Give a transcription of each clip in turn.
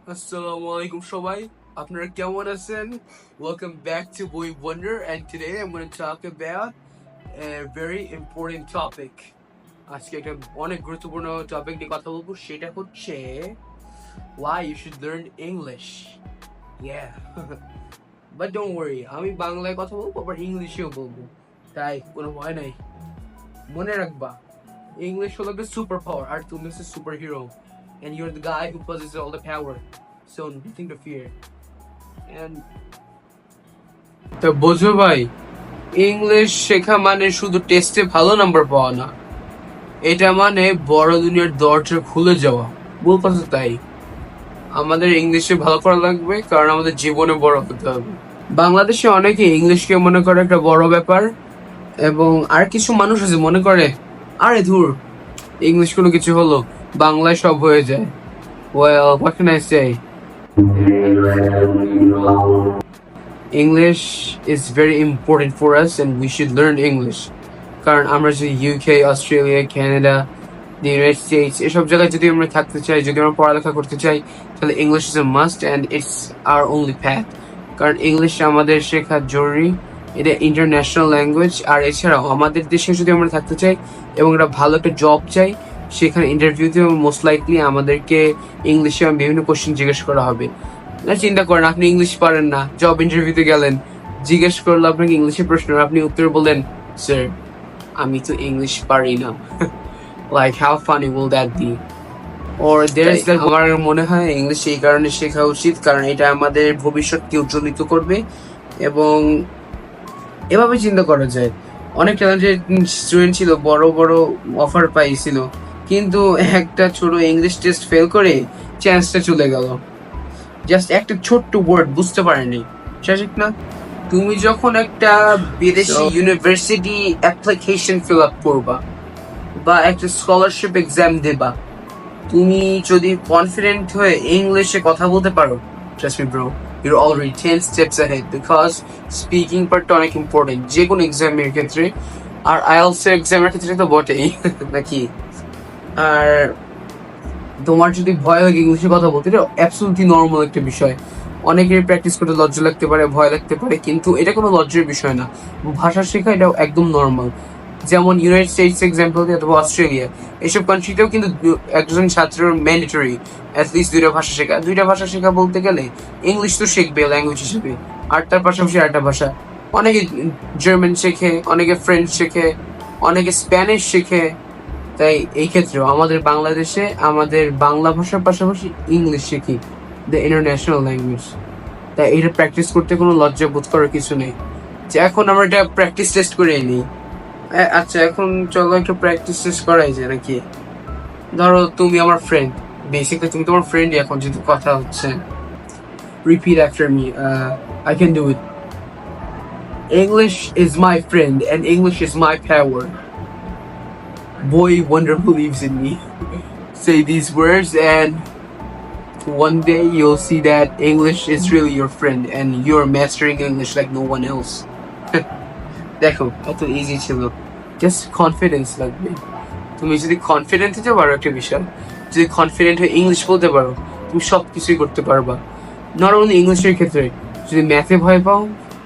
Assalamualaikum সবাই আপনারা কেমন আছেন? Welcome back to Boy Wonder, and today I'm going to talk about a very important topic. আজকে একটা অনেক গুরুত্বপূর্ণ টপিক নিয়ে কথা বলবো, সেটা হচ্ছে why you should learn English. Yeah. But don't worry, আমি বাংলায় কথা বলবো আবার ইংলিশেও বলবো, তাই কোনো ভয় নাই। মনে রাখবা, English হলো the superpower আর তুমি হচ্ছে superhero, and you're the guy who possesses all the power, so nothing to fear. And তো বোঝো ভাই, ইংলিশ শেখা মানে শুধু টেস্টে ভালো নাম্বার পাওয়া না, এটা মানে বড় দুনিয়ার দরজা খুলে যাওয়া। বলতেছে তাই আমাদের ইংলিশে ভালো করা লাগবে, কারণ আমাদের জীবনে বড় হতে হবে। বাংলাদেশে অনেকে ইংলিশকে মনে করে একটা বড় ব্যাপার, এবং আর কিছু মানুষ আছে মনে করে আরে ধুর, ইংলিশ কোনো কিছু হলো, বাংলায় সব হয়ে যায়। Well, what can I say? English is very important for us and we should learn English. কারণ আমরা যদি UK, Australia, Canada, the United States এসব জায়গায় যদি আমরা থাকতে চাই, যদি আমরা পড়ালেখা করতে চাই, তাহলে English is a must and it's our only path. কারণ ইংলিশ আমাদের শেখা জরুরি, এটা ইন্টারন্যাশনাল ল্যাঙ্গুয়েজ। আর এছাড়াও আমাদের দেশে যদি আমরা থাকতে চাই এবং একটা ভালো একটা জব চাই, সেখানে ইন্টারভিউতে মোস্ট লাইকলি আমাদেরকে ইংলিশে বিভিন্ন কোশ্চেন জিজ্ঞেস করা হবে। না, চিন্তা করেন, আপনি ইংলিশ পারেন না, জব ইন্টারভিউতে গেলেন, জিজ্ঞেস করলো আপনাকে ইংলিশে প্রশ্ন, আপনি উত্তর বললেন স্যার আমি তো ইংলিশ পারি না। Like how funny will that be? Or there's that, আমার মনে হয় ইংলিশ এই কারণে শেখা উচিত কারণ এটা আমাদের ভবিষ্যৎকে উজ্জ্বলিত করবে। এবং এভাবে চিন্তা করা যায়, অনেক ট্যালেন্টেড স্টুডেন্ট ছিল, বড় বড় অফার পাইছিল, কিন্তু একটা ছোট ইংলিশ টেস্ট ফেল করে চান্সটা চলে গেল, জাস্ট একটা ছোট্ট ওয়ার্ড বুঝতে পারেনি। ঠিক না? তুমি যখন একটা বিদেশি ইউনিভার্সিটি অ্যাপ্লিকেশন ফিল আপ করবা বা একটা স্কলারশিপ এক্সাম দেবা, তুমি যদি কনফিডেন্ট হয়ে ইংলিশে কথা বলতে পারো, trust me bro, you're already 10 steps ahead, because speaking পার্টটা অনেক ইম্পর্টেন্ট যে কোনো এক্সামের ক্ষেত্রে, আর আইএলটিএস এক্সামের ক্ষেত্রে তো বটেই। নাকি? আর তোমার যদি ভয় হয় ইংলিশে কথা বলতে, এটা অ্যাবসলিউটলি নর্মাল একটা বিষয়। অনেকের প্র্যাকটিস করতে লজ্জা লাগতে পারে, ভয় লাগতে পারে, কিন্তু এটা কোনো লজ্জার বিষয় না। ভাষা শেখা এটা একদম নর্মাল। যেমন ইউনাইটেড স্টেটস এক্সাম্পল দিয়ে অথবা অস্ট্রেলিয়া, এইসব কান্ট্রিতেও কিন্তু একজন ছাত্রের ম্যান্ডেটরি অ্যাটলিস্ট দুইটা ভাষা শেখা বলতে গেলে ইংলিশ তো শিখবে ল্যাঙ্গুয়েজ হিসেবে, আর তার পাশাপাশি আরেকটা ভাষা। অনেকে জার্মান শেখে, অনেকে ফ্রেঞ্চ শেখে, অনেকে স্প্যানিশ শেখে। তাই এই ক্ষেত্রেও আমাদের বাংলাদেশে আমাদের বাংলা ভাষার পাশাপাশি ইংলিশ শিখি, দ্য ইন্টারন্যাশনাল ল্যাঙ্গুয়েজ। তাই এটা প্র্যাকটিস করতে কোনো লজ্জা বোধ করার কিছু নেই। যে এখন আমরা এটা প্র্যাকটিস টেস্ট করে নিই। আচ্ছা, এখন চলো একটু প্র্যাকটিস টেস্ট করাই যায় নাকি? ধরো তুমি আমার ফ্রেন্ড, বেসিক্যালি তুমি তোমার ফ্রেন্ড, এখন যদি কথা হচ্ছে, repeat after me, I can do it. English is my friend and English is my power. Boy Wonder believes in me. Say these words and one day you'll see that English is really your friend and you're mastering English like no one else. দেখো এত easy ছিল, just confidence লাগবে। তুমি যদি confident হতে পারো একটা বিষয়, যদি কনফিডেন্ট হয়ে ইংলিশ বলতে পারো, তুমি সব কিছুই করতে পারবা। নট অনলি ইংলিশের ক্ষেত্রে, যদি ম্যাথে ভয় পাও,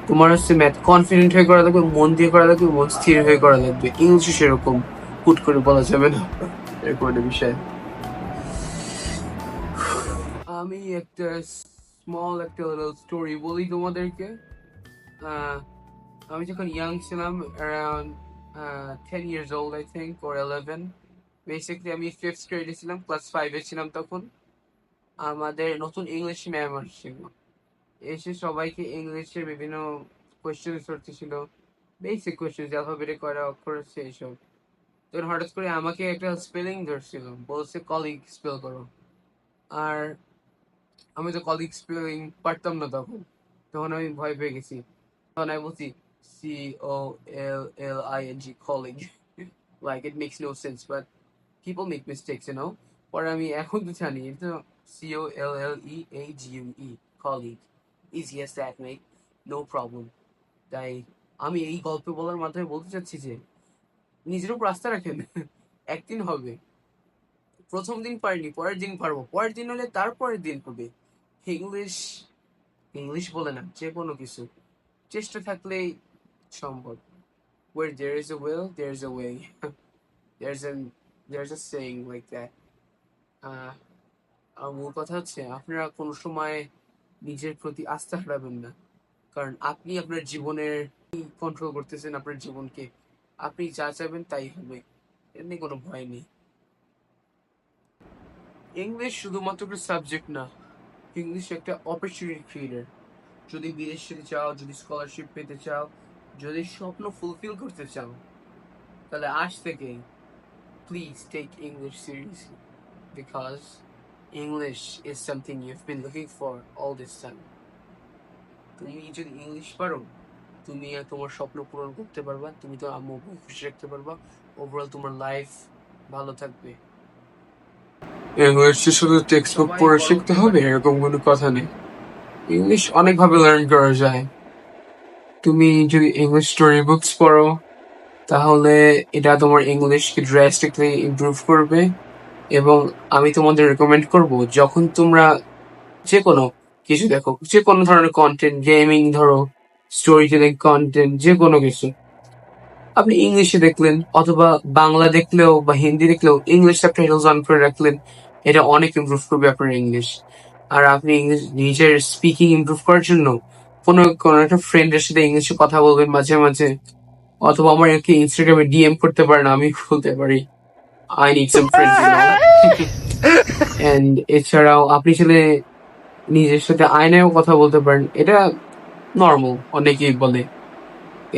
তোমার হচ্ছে ম্যাথ কনফিডেন্ট হয়ে করা লাগবে, মন দিয়ে করা লাগবে, মন স্থির হয়ে করা লাগবে। ইংলিশে সেরকম হুট করে বলা যাবে না এরকম একটা বিষয়। আমি একটা স্মল একটা স্টোরি বলি তোমাদেরকে। আমি যখন ইয়াং ছিলাম, around 10 years old I think or 11, basically আমি 5th গ্রেডে ছিলাম, ক্লাস 5-এ ছিলাম তখন। আমাদের নতুন ইংলিশ ম্যাম আসছিল, এসে সবাইকে ইংলিশের বিভিন্ন কোয়েশ্চেন করতেছিল, বেসিক কোয়েশ্চেন, অ্যালফাবেটে কয়টা অক্ষর আছে এইসব। তখন হঠাৎ করে আমাকে একটা স্পেলিং ধরছিল, বলছে কলিগ স্পেল করো। আর আমি তো কলিগ স্পেলিং পারতাম না তখন, তখন আমি ভয় পেয়ে গেছি। তখন আমি বলছি COLLING, colleague. Like it makes no sense, but people make mistakes, you know. পরে আমি এখন তো জানি এটা COLLEAGUE, colleague. Easy as that, mate. No problem. তাই আমি এই গল্প বলার মাধ্যমে বলতে চাচ্ছি যে নিজের উপর আস্থা রাখেন। একদিন হবে, প্রথম দিন পারিনি, পরের দিন পারবো, পরের দিন হলে তারপরের দিন হবে। ইংলিশ ইংলিশ বলে না, যে কোনো কিছু চেষ্টা থাকলেই সম্ভব। Where there is a will, there's a way. there's a there's a saying like that. আহ আর মূল কথা হচ্ছে আপনারা কোনো সময় নিজের প্রতি আস্থা হারাবেন না, কারণ আপনি আপনার জীবনের কন্ট্রোল করতেছেন, আপনার জীবনকে আপনি যা চাইবেন তাই হবে, এমনি কোনো ভয় নেই। ইংলিশ শুধুমাত্র একটা সাবজেক্ট না, ইংলিশ একটা অপরচুনিটি ক্রিয়েটার। যদি বিদেশ যেতে চাও, যদি স্কলারশিপ পেতে চাও, যদি স্বপ্ন ফুলফিল করতে চাও, তাহলে আজ থেকে please take English seriously, because English is something you have been looking for all this time. তুমি যদি ইংলিশ পারো, তুমি তোমার স্বপ্ন পূরণ করতে পারবা, তুমি তো আম্মু খুশি রাখতে পারবা, ওভারঅল তোমার লাইফ ভালো থাকবে। ইংলিশ শুধু টেক্সট বুক পড়ে শিখতে হবে এরকম কোনো কথা নেই, ইংলিশ অনেকভাবে লার্ন করা যায়। তুমি যদি ইংলিশ স্টোরি বুকস পড়ো, তাহলে এটা তোমার ইংলিশকে ড্রাস্টিকলি ইমপ্রুভ করবে। এবং আমি তোমাদের রেকমেন্ড করব, যখন তোমরা যে কোনো কিছু দেখো, যে কোনো ধরনের কন্টেন্ট, গেমিং ধরো, স্টোরি টেলিং কন্টেন্ট, যে কোনো কিছু আপনি ইংলিশে দেখলেন, অথবা বাংলা দেখলেও বা হিন্দি দেখলেও ইংলিশ সাবটাইটেলস অন করে রাখলেন, এটা অনেক ইমপ্রুভ করবে আপনার ইংলিশ। আর আপনি ইংলিশ নিজের স্পিকিং ইমপ্রুভ করার জন্য কোনো কোনো একটা ফ্রেন্ডের সাথে ইংলিশে কথা বলবেন মাঝে মাঝে, অথবা আমার একটি ইনস্টাগ্রামে ডিএম করতে পারেন, আমি বলতে পারি I need some friends you know. And এছাড়াও আপনি চাইলে নিজের সাথে আয়নায়ও কথা বলতে পারেন, এটা নর্মাল, অনেকেই বলে।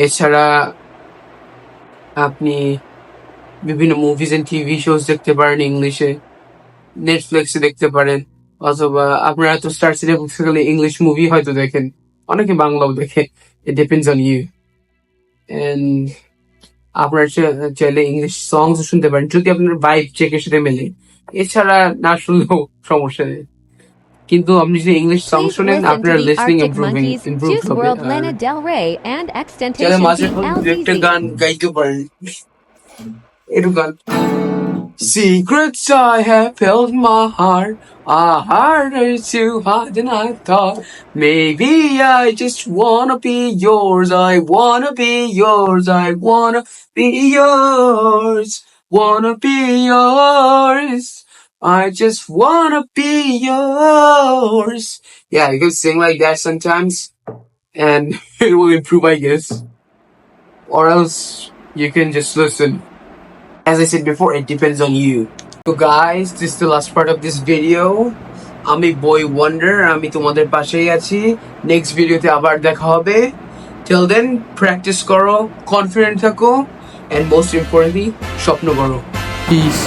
এছাড়া আপনি বিভিন্ন মুভিজ এন্ড টিভি শোজ দেখতে পারেন ইংলিশে, নেটফ্লিক্সে দেখতে পারেন, অথবা আপনারা তো স্টার সিনেপ্লেক্সে গেলে ইংলিশ মুভি হয়তো দেখেন, অনেকে বাংলাও দেখে, it depends on you. And আপনারা চাইলে ইংলিশ সংস শুনতে পারেন যদি আপনার ভাইব চেকের সাথে মেলে, এছাড়া না শুনলেও সমস্যা নেই। কিন্তু আপনি যদি ইংলিশ সং Please শুনেন, listen to আপনার the listening Arctic Monkeys, improve Juice হবে। WRLD, R Lana Del Rey, and চাইলে Extentation মাঝে মধ্যে একটা TLZZ. গান গাইতে পারেন, একটু গান। Secrets I have held in my heart are harder to hide than I thought. Maybe I just wanna be yours. I wanna be yours. I wanna be yours. Wanna be yours. I just wanna be yours. Yeah, you can sing like that sometimes, and it will improve, I guess. Or else you can just listen. As I said before, it depends on you. So guys, this is the last part of this video. আমি বই wonder, আমি তোমাদের পাশেই আছি। Next ভিডিওতে আবার দেখা হবে। Till then, প্র্যাকটিস করো, কনফিডেন্ট থাকো, and most importantly, স্বপ্ন করো। Peace.